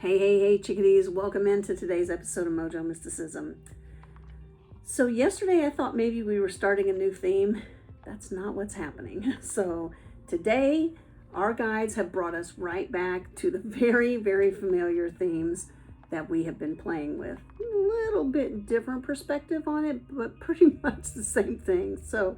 Hey, chickadees, welcome into today's episode of Mojo Mysticism. So yesterday I thought maybe we were starting a new theme. That's not what's happening. So today our guides have brought us right back to the very, very familiar themes that we have been playing with. A little bit different perspective on it, but pretty much the same thing. So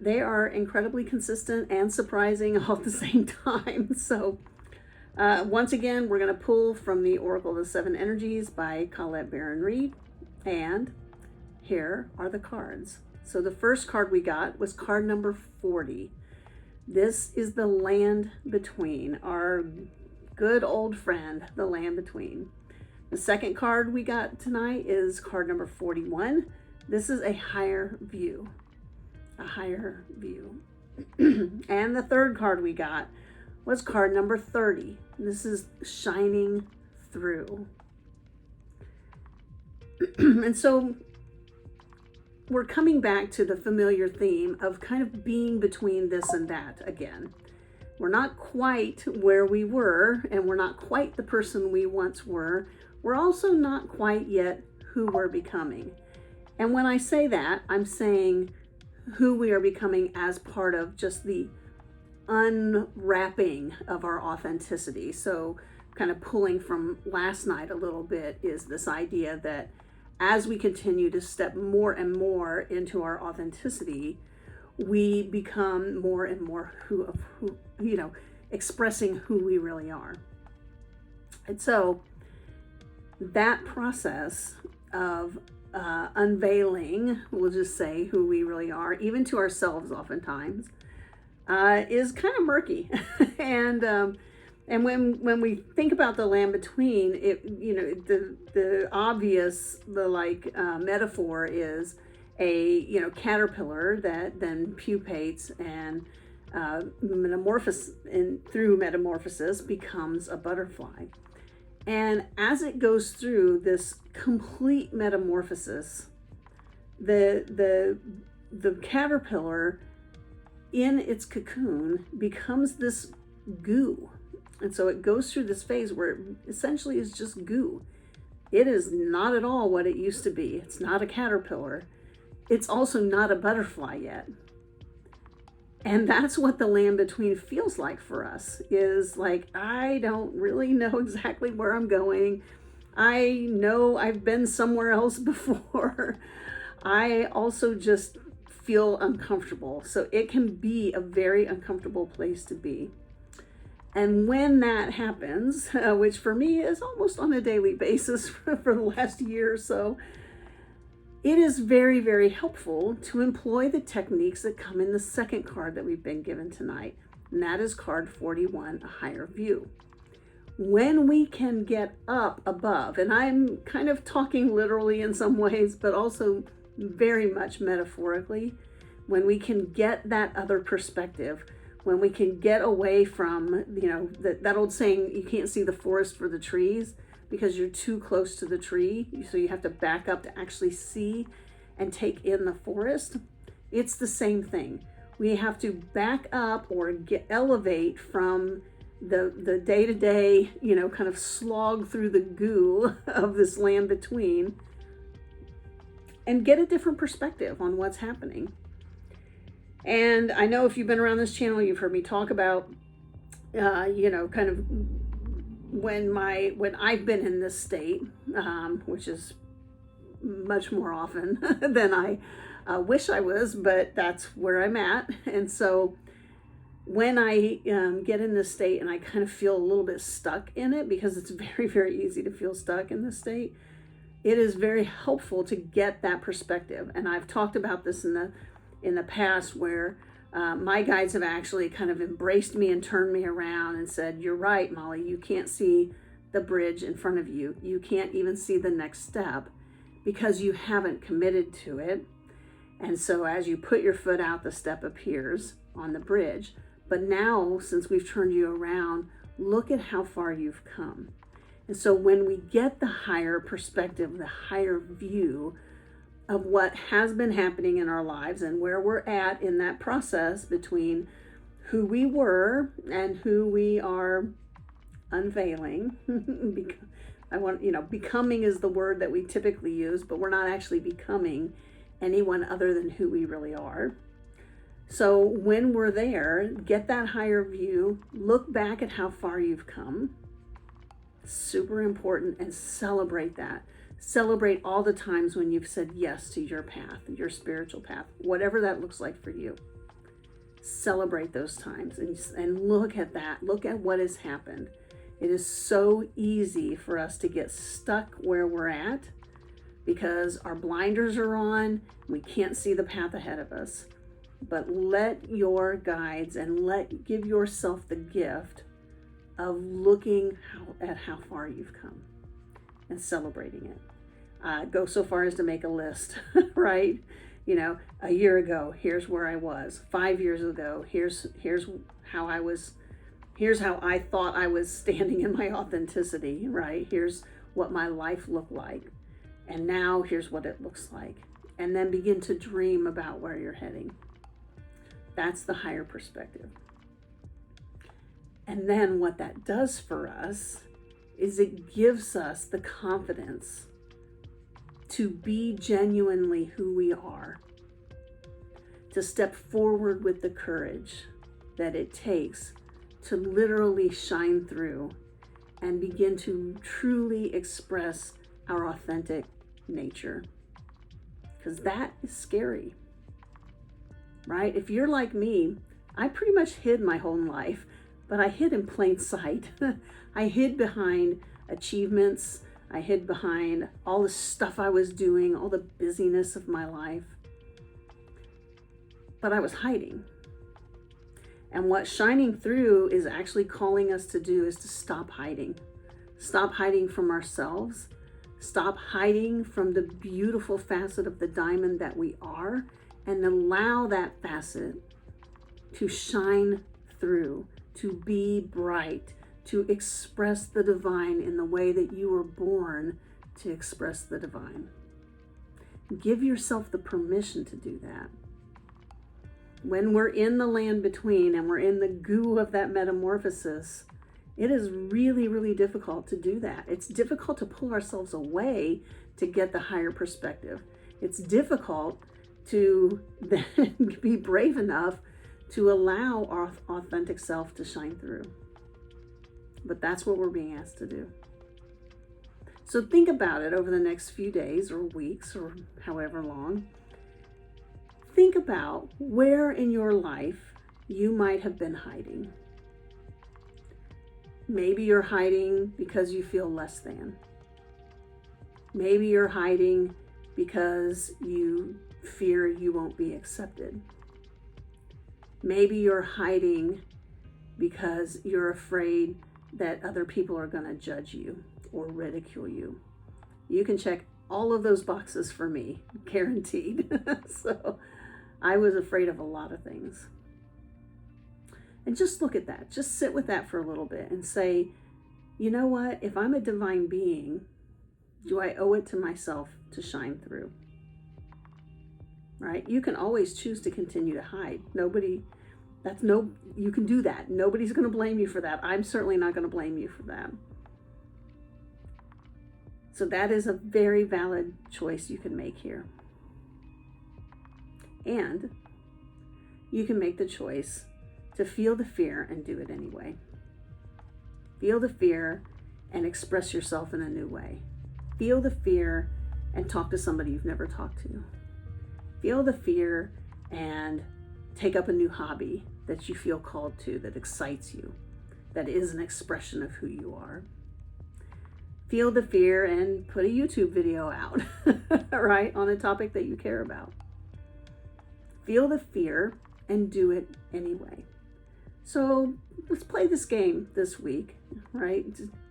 they are incredibly consistent and surprising all at the same time. So once again, we're going to pull from the Oracle of the Seven Energies by Colette Baron-Reid, and here are the cards. So the first card we got was card number 40. This is the Land Between, our good old friend, the Land Between. The second card we got tonight is card number 41. This is a higher view, a higher view. And the third card we got was card number 30. This is shining through. And so we're coming back to the familiar theme of kind of being between this and that again. We're not quite where we were, and we're not quite the person we once were. We're also not quite yet who we're becoming. And when I say that, I'm saying who we are becoming as part of just the unwrapping of our authenticity. So kind of pulling from last night a little bit is this idea that as we continue to step more and more into our authenticity, we become more and more who expressing who we really are. And so that process of unveiling, we'll just say who we really are, even to ourselves oftentimes, is kind of murky. and when we think about the Land Between, it, the obvious, metaphor is a, caterpillar that then pupates and through metamorphosis becomes a butterfly. And as it goes through this complete metamorphosis, the caterpillar in its cocoon becomes this goo. And so it goes through this phase where it essentially is just goo. It is not at all what it used to be. It's not a caterpillar. It's also not a butterfly yet. And that's what the Land Between feels like for us, is like, I don't really know exactly where I'm going. I know I've been somewhere else before. I also just feel uncomfortable. So it can be a very uncomfortable place to be. And when that happens, which for me is almost on a daily basis for the last year or so, it is very, very helpful to employ the techniques that come in the second card that we've been given tonight. And that is card 41, a higher view. When we can get up above, and I'm kind of talking literally in some ways, but also very much metaphorically, when we can get that other perspective, when we can get away from, that old saying, you can't see the forest for the trees because you're too close to the tree. So you have to back up to actually see and take in the forest. It's the same thing. We have to back up or elevate from the day-to-day, kind of slog through the goo of this Land Between and get a different perspective on what's happening. And I know if you've been around this channel, you've heard me talk about, kind of when I've been in this state, which is much more often than I wish I was, but that's where I'm at. And so when I get in this state and I kind of feel a little bit stuck in it, because it's very, very easy to feel stuck in this state, it is very helpful to get that perspective. And I've talked about this in the past where my guides have actually kind of embraced me and turned me around and said, you're right, Molly, you can't see the bridge in front of you. You can't even see the next step because you haven't committed to it. And so as you put your foot out, the step appears on the bridge. But now, since we've turned you around, look at how far you've come. And so when we get the higher perspective, the higher view of what has been happening in our lives and where we're at in that process between who we were and who we are unveiling. Becoming is the word that we typically use, but we're not actually becoming anyone other than who we really are. So when we're there, get that higher view, look back at how far you've come. Super important, and celebrate that. Celebrate all the times when you've said yes to your path, your spiritual path, whatever that looks like for you. Celebrate those times and look at that. Look at what has happened. It is so easy for us to get stuck where we're at because our blinders are on. We can't see the path ahead of us. But let your guides and give yourself the gift of looking at how far you've come and celebrating it. Go so far as to make a list, right? A year ago, here's where I was. 5 years ago, here's how I was. Here's how I thought I was standing in my authenticity, right? Here's what my life looked like. And now here's what it looks like. And then begin to dream about where you're heading. That's the higher perspective. And then what that does for us is it gives us the confidence to be genuinely who we are, to step forward with the courage that it takes to literally shine through and begin to truly express our authentic nature. Because that is scary, right? If you're like me, I pretty much hid my whole life, but I hid in plain sight. I hid behind achievements. I hid behind all the stuff I was doing, all the busyness of my life. But I was hiding. And what shining through is actually calling us to do is to stop hiding. Stop hiding from ourselves. Stop hiding from the beautiful facet of the diamond that we are, and allow that facet to shine through, to be bright, to express the divine in the way that you were born to express the divine. Give yourself the permission to do that. When we're in the land between and we're in the goo of that metamorphosis, it is really, really difficult to do that. It's difficult to pull ourselves away to get the higher perspective. It's difficult to then be brave enough to allow our authentic self to shine through. But that's what we're being asked to do. So think about it over the next few days or weeks or however long. Think about where in your life you might have been hiding. Maybe you're hiding because you feel less than. Maybe you're hiding because you fear you won't be accepted. Maybe you're hiding because you're afraid that other people are going to judge you or ridicule you. You can check all of those boxes for me, guaranteed. So I was afraid of a lot of things. And just look at that. Just sit with that for a little bit and say, you know what? If I'm a divine being, do I owe it to myself to shine through? Right? You can always choose to continue to hide. You can do that. Nobody's going to blame you for that. I'm certainly not going to blame you for that. So that is a very valid choice you can make here. And you can make the choice to feel the fear and do it anyway. Feel the fear and express yourself in a new way. Feel the fear and talk to somebody you've never talked to. Feel the fear and take up a new hobby that you feel called to, that excites you, that is an expression of who you are. Feel the fear and put a YouTube video out, right, on a topic that you care about. Feel the fear and do it anyway. So let's play this game this week, right?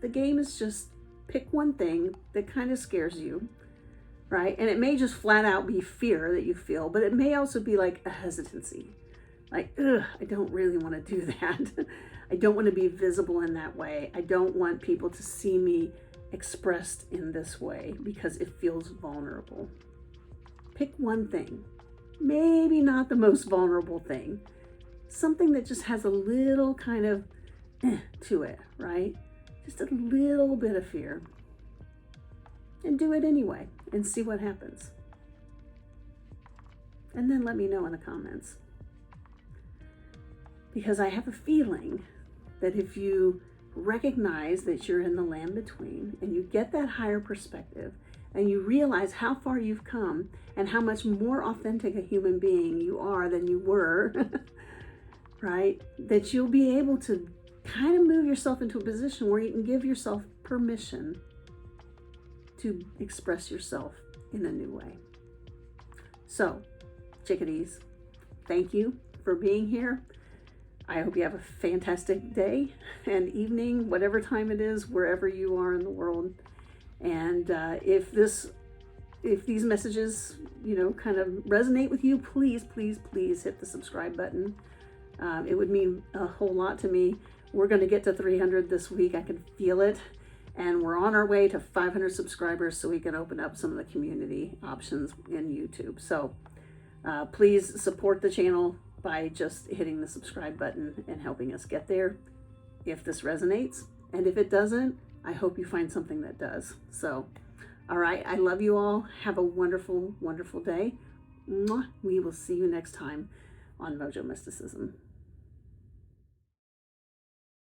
The game is just pick one thing that kind of scares you, right? And it may just flat out be fear that you feel, but it may also be like a hesitancy. Like, I don't really want to do that. I don't want to be visible in that way. I don't want people to see me expressed in this way because it feels vulnerable. Pick one thing. Maybe not the most vulnerable thing. Something that just has a little kind of to it, right? just a little bit of fear, and do it anyway and see what happens. And then let me know in the comments. Because I have a feeling that if you recognize that you're in the land between and you get that higher perspective and you realize how far you've come and how much more authentic a human being you are than you were, right? That you'll be able to kind of move yourself into a position where you can give yourself permission to express yourself in a new way. So, chickadees, thank you for being here. I hope you have a fantastic day and evening, whatever time it is, wherever you are in the world. And if these messages, kind of resonate with you, please hit the subscribe button. It would mean a whole lot to me. We're going to get to 300 this week. I can feel it. And we're on our way to 500 subscribers so we can open up some of the community options in YouTube. So please support the channel by just hitting the subscribe button and helping us get there if this resonates. And if it doesn't, I hope you find something that does. So, all right, I love you all. Have a wonderful, wonderful day. Mwah. We will see you next time on Mojo Mysticism.